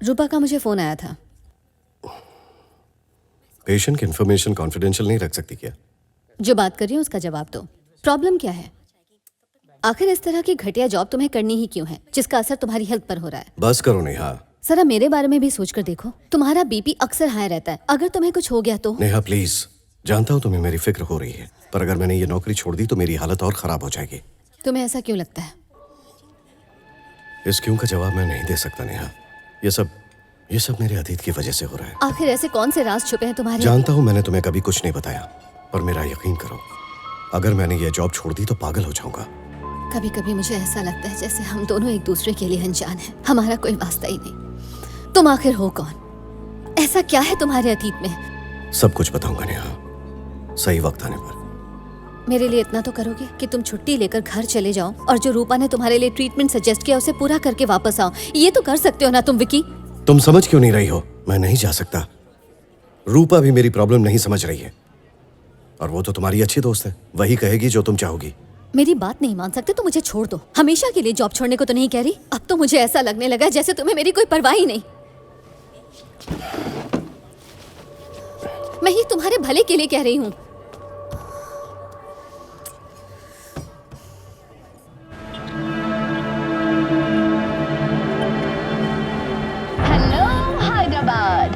रूपा का मुझे फोन आया था। पेशेंट की इंफॉर्मेशन कॉन्फिडेंशियल नहीं रख सकती क्या? जो बात कर रही हूँ उसका जवाब दो। प्रॉब्लम क्या है? आखिर इस तरह की घटिया जॉब तुम्हें करनी ही क्यों है, जिसका असर तुम्हारी हेल्थ पर हो रहा है? बस करो नेहा। जरा मेरे बारे में भी सोच कर देखो। तुम्हारा बीपी अक्सर हाई रहता है। अगर तुम्हें कुछ हो गया तो? नेहा प्लीज, जानता हूँ तुम्हें मेरी फिक्र हो रही है, पर अगर मैंने ये नौकरी छोड़ दी तो मेरी हालत और खराब हो जाएगी। तुम्हें ऐसा क्यों लगता है? इस क्यों का जवाब मैं नहीं दे सकता नेहा। ये सब मेरे अतीत की वजह से हो रहा है। आखिर ऐसे कौन से राज छुपे हैं तुम्हारे? जानता हूँ मैंने तुम्हें कभी कुछ नहीं बताया, पर मेरा यकीन करो, अगर मैंने ये जॉब छोड़ दी तो पागल हो जाऊंगा। कभी कभी मुझे ऐसा लगता है जैसे हम दोनों एक दूसरे के लिए अनजान हैं। हमारा कोई वास्ता ही नहीं। तुम आखिर हो कौन? ऐसा क्या है तुम्हारे अतीत में? सब कुछ बताऊंगा नेहा, सही वक्त आने पर। मेरे लिए इतना तो करोगे कि तुम छुट्टी लेकर घर चले जाओ और जो रूपा ने तुम्हारे लिए ट्रीटमेंट सजेस्ट किया उसे पूरा करके वापस आओ। ये तो कर सकते हो ना तुम विकी? तुम समझ क्यों नहीं रही हो? मैं नहीं जा सकता। रूपा भी मेरी प्रॉब्लम नहीं समझ रही है, और वो तो तुम्हारी अच्छी दोस्त है, वही कहेगी जो तुम चाहोगी। मेरी बात नहीं मान सकते तो मुझे छोड़ दो। हमेशा के लिए जॉब छोड़ने को तो नहीं कह रही। अब तो मुझे ऐसा लगने लगा जैसे तुम्हें मेरी कोई परवाह ही नहीं। मैं ही तुम्हारे भले के लिए कह रही हूँ।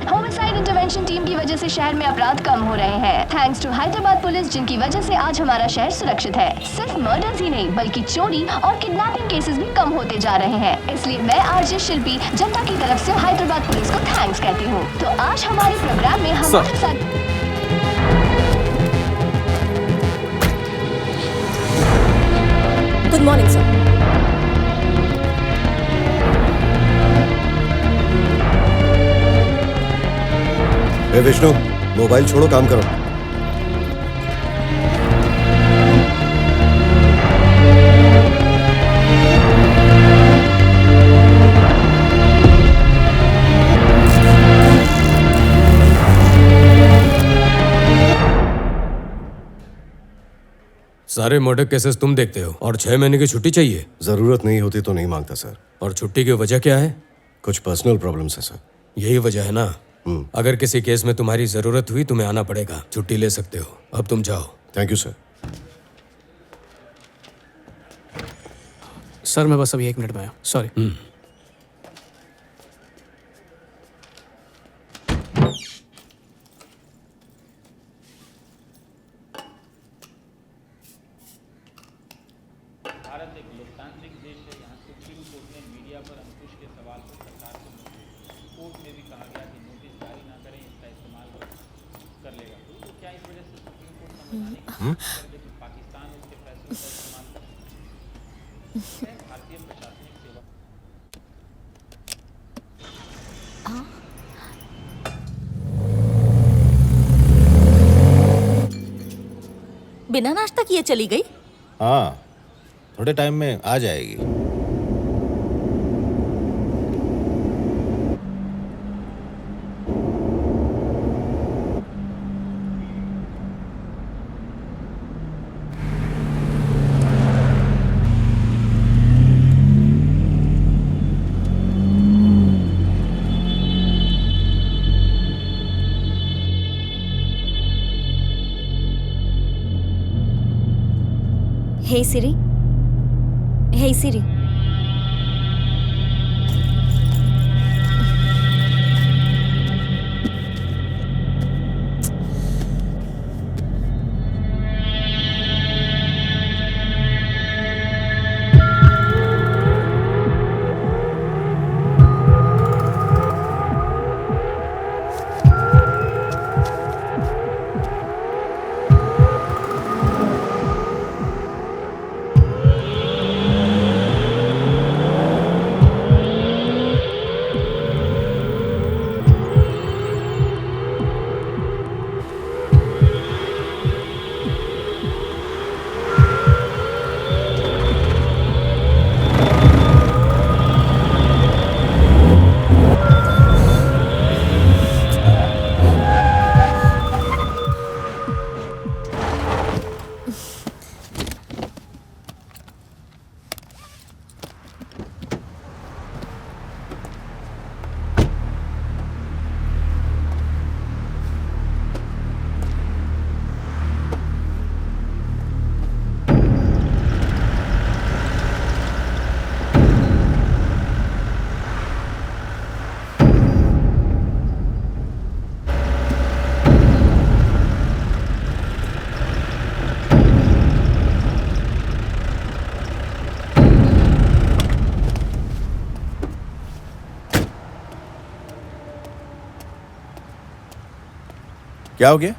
होमिसाइड इंटरवेंशन टीम की वजह से शहर में अपराध कम हो रहे हैं, थैंक्स टू हैदराबाद पुलिस, जिनकी वजह से आज हमारा शहर सुरक्षित है। सिर्फ मर्डर्स ही नहीं बल्कि चोरी और किडनैपिंग केसेस भी कम होते जा रहे हैं। इसलिए मैं आरजे शिल्पी जनता की तरफ से हैदराबाद पुलिस को थैंक्स कहती हूँ। तो आज हमारे प्रोग्राम में हमारे साथ गुड मॉर्निंग सर। ए विष्णु, मोबाइल छोड़ो, काम करो। सारे मर्डर केसेस तुम देखते हो और 6 महीने की छुट्टी चाहिए? जरूरत नहीं होती तो नहीं मांगता सर। और छुट्टी की वजह क्या है? कुछ पर्सनल प्रॉब्लम्स है सर। यही वजह है ना। अगर किसी केस में तुम्हारी जरूरत हुई तुम्हें आना पड़ेगा। छुट्टी ले सकते हो, अब तुम जाओ। Thank you sir. सर मैं बस अभी 1 मिनट में आया, सॉरी। भारत एक लोकतांत्रिक देश है। यहाँ सुप्रीम कोर्ट ने मीडिया पर अंकुश के सवाल पर सरकार को नोटिस, कोर्ट में भी कहा गया कि नोटिस जारी ना करें, इसका इस्तेमाल कर लेगा। तो क्या इस वजह से सुप्रीम कोर्ट संवैधानिक कि पाकिस्तान उसके फैसलों का इस्तेमाल कर भारतीय प्रशासनिक सेवा। बिना नाश्ता किए चली गई? हाँ, थोड़े टाइम में आ जाएगी। हे सिरी, हे सिरी। क्या हो गया?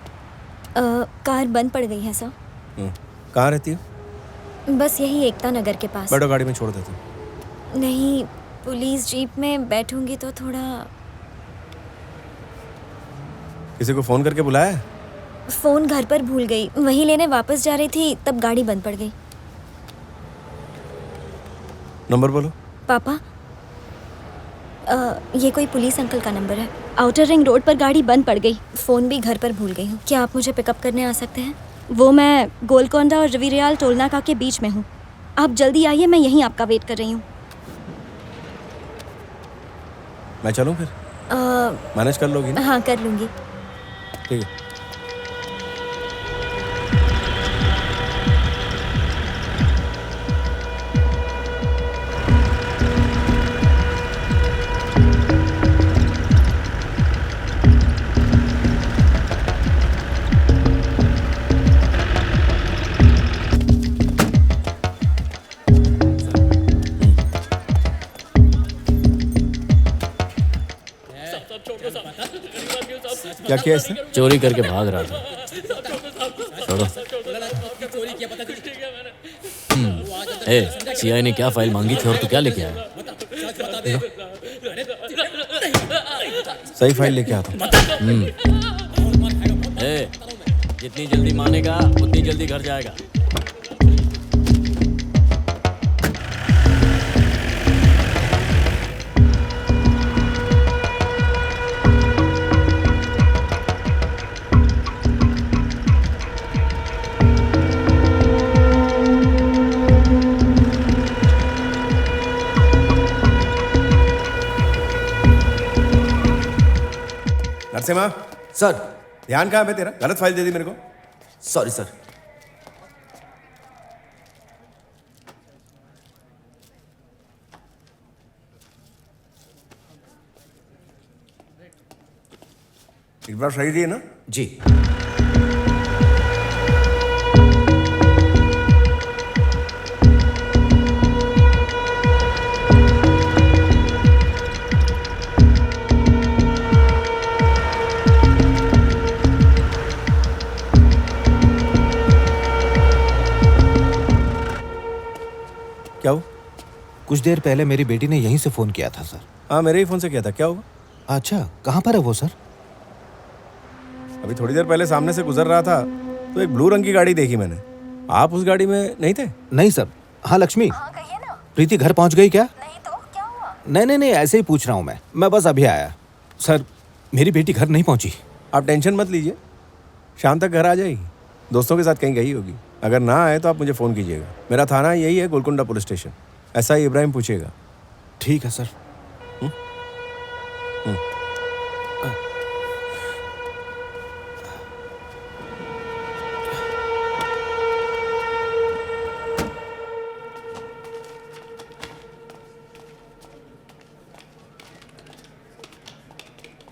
कार बंद पड़ गई है सर। कहाँ रहती हो? बस यही एकता नगर के पास। बैठो, गाड़ी में छोड़ देती हूँ। नहीं, पुलिस जीप में बैठूंगी तो थोड़ा। किसी को फोन करके बुलाया है? फोन घर पर भूल गई, वहीं लेने वापस जा रही थी तब गाड़ी बंद पड़ गई। नंबर बोलो। पापा, ये कोई पुलिस अंकल का नंबर है। आउटर रिंग रोड पर गाड़ी बंद पड़ गई, फ़ोन भी घर पर भूल गई हूँ। क्या आप मुझे पिकअप करने आ सकते हैं? वो मैं गोलकोंडा और रविरियाल टोलनाका के बीच में हूँ। आप जल्दी आइए, मैं यहीं आपका वेट कर रही हूँ। मैं चलूँ फिर? मैनेज कर लोगी ना? हाँ, कर लूँगी। ठीक है। क्या किया इसने? चोरी करके भाग रहा था। छोड़ो। सीआई ने क्या फाइल मांगी थी और तू क्या लेके आया? सही फाइल लेके आता हूँ। जितनी जल्दी मानेगा उतनी जल्दी घर जाएगा। नरसिम्हा सर। ध्यान कहाँ है तेरा? गलत फाइल दे दी मेरे को। Sorry sir. एक बार सही दी है ना? जी। क्या हुआ? कुछ देर पहले मेरी बेटी ने यहीं से फोन किया था सर। हाँ, मेरे ही फोन से किया था। क्या हुआ? अच्छा, कहाँ पर है वो सर? अभी थोड़ी देर पहले सामने से गुजर रहा था तो एक ब्लू रंग की गाड़ी देखी मैंने। आप उस गाड़ी में नहीं थे? नहीं सर। हाँ लक्ष्मी, प्रीति घर पहुंच गई क्या? नहीं तो क्या हुआ? नहीं, ऐसे ही पूछ रहा हूँ मैं बस अभी आया। सर, मेरी बेटी घर नहीं पहुंची। आप टेंशन मत लीजिए, शाम तक घर आ जाएगी। दोस्तों के साथ कहीं गई होगी। अगर ना आए तो आप मुझे फ़ोन कीजिएगा। मेरा थाना यही है, Golconda police station. SI Ibrahim पूछिएगा। ठीक है सर।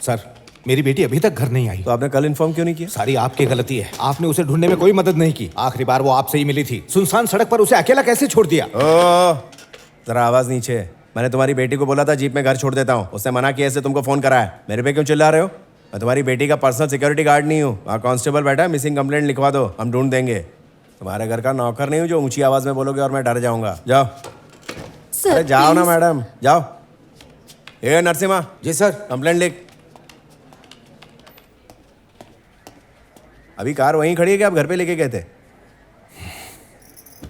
सर, मेरी बेटी अभी तक घर नहीं आई। तो आपने कल इन्फॉर्म क्यों नहीं किया? सारी आपकी गलती है। आपने उसे ढूंढने में कोई मदद नहीं की। आखिरी बार वो आपसे ही मिली थी। सुनसान सड़क पर उसे अकेला कैसे छोड़ दिया? जरा आवाज नीचे। मैंने तुम्हारी बेटी को बोला था जीप में घर छोड़ देता हूँ। उसने मना किया, इससे तुमको फोन करा है। मेरे पे क्यों चिल्ला रहे हो? मैं तुम्हारी बेटी का पर्सनल सिक्योरिटी गार्ड नहीं हूँ। वहाँ कांस्टेबल बैठा है, मिसिंग कंप्लेंट लिखवा दो, हम ढूंढ देंगे। तुम्हारे घर का नौकर नहीं हूँ जो ऊंची आवाज में बोलोगे और मैं डर जाऊंगा। जाओ। अरे जाओ ना मैडम, जाओ। ए नरसिम्हा। जी सर। कंप्लेंट लिख। अभी कार वहीं खड़ी है कि आप घर पे लेके गए थे?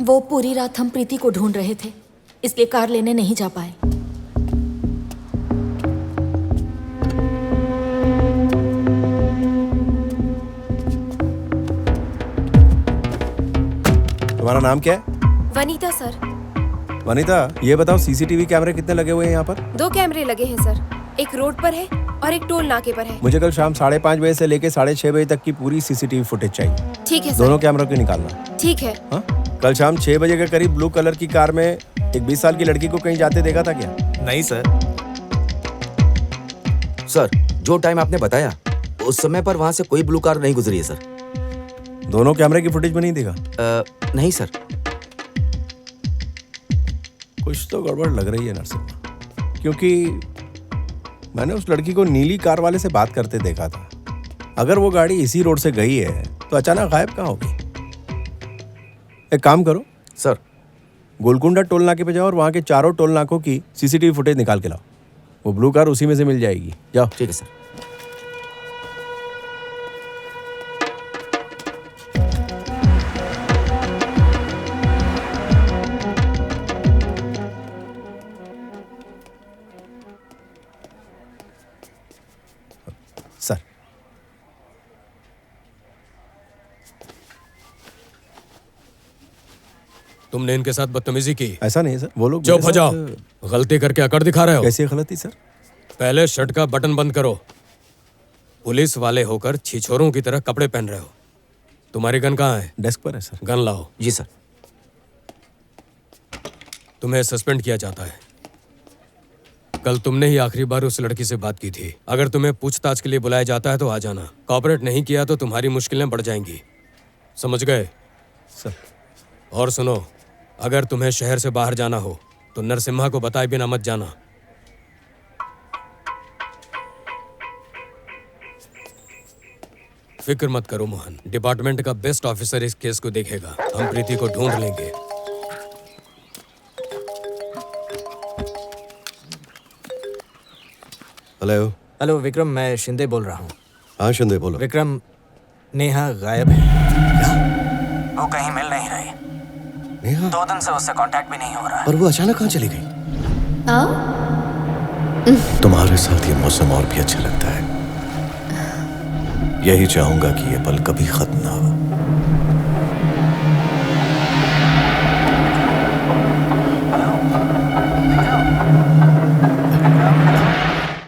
वो पूरी रात हम प्रीति को ढूंढ रहे थे, इसलिए कार लेने नहीं जा पाए। तुम्हारा नाम क्या है? वनीता सर। वनीता, ये बताओ सीसीटीवी कैमरे कितने लगे हुए हैं यहाँ पर? 2 कैमरे लगे हैं सर, एक रोड पर है और एक टोल नाके पर है। मुझे कल शाम 5:30 बजे से लेके 6:30 बजे तक की पूरी सीसीटीवी फुटेज चाहिए। ठीक है सर। दोनों कैमरों की निकालना। ठीक है। हाँ? कल शाम 6 बजे के करीब ब्लू कलर की कार में एक 20 साल की लड़की को कहीं जाते देखा था क्या? नहीं सर। सर, जो टाइम आपने बताया उस समय पर वहां से कोई ब्लू कार नहीं गुजरी है सर। दोनों कैमरे की फुटेज में नहीं देखा? नहीं सर। कुछ तो गड़बड़ लग रही है नरसिम्हा, क्योंकि मैंने उस लड़की को नीली कार वाले से बात करते देखा था अगर वो गाड़ी इसी रोड से गई है तो अचानक गायब कहाँ होगी? एक काम करो सर। गोलकुंडा टोल नाके पे जाओ और वहाँ के चारों टोल नाकों की सीसीटीवी फुटेज निकाल के लाओ। वो ब्लू कार उसी में से मिल जाएगी। जाओ। ठीक है सर। सर तुमने इनके साथ बदतमीजी की? ऐसा नहीं है सर, वो लोग चुप हो मेरे जाओ। साथ- गलती करके अकड़ दिखा रहे हो। कैसी गलती सर? पहले शर्ट का बटन बंद करो। पुलिस वाले होकर छिछोरों की तरह कपड़े पहन रहे हो। तुम्हारी गन कहाँ है? डेस्क पर है सर। गन लाओ। जी सर। तुम्हें सस्पेंड किया जाता है। कल तुमने ही आखिरी बार उस लड़की से बात की थी। अगर तुम्हें पूछताछ के लिए बुलाया जाता है तो आ जाना। कॉपरेट नहीं किया तो तुम्हारी मुश्किलें बढ़ जाएंगी। समझ गए? सर। और सुनो, अगर तुम्हें शहर से बाहर जाना हो तो नरसिम्हा को बताए बिना मत जाना। फिक्र मत करो मोहन, डिपार्टमेंट का बेस्ट ऑफिसर इस केस को देखेगा। हम प्रीति को ढूंढ लेंगे। हेलो। हेलो विक्रम, मैं शिंदे बोल रहा हूँ। हाँ शिंदे बोलो। विक्रम, नेहा गायब है। वो कहीं मिल नहीं रही। नेहा? 2 दिन से उससे कांटेक्ट भी नहीं हो रहा है। पर वो अचानक कहाँ चली गई? तुम्हारे साथ ये मौसम और भी अच्छा लगता है। यही चाहूंगा कि ये पल कभी खत्म ना हो।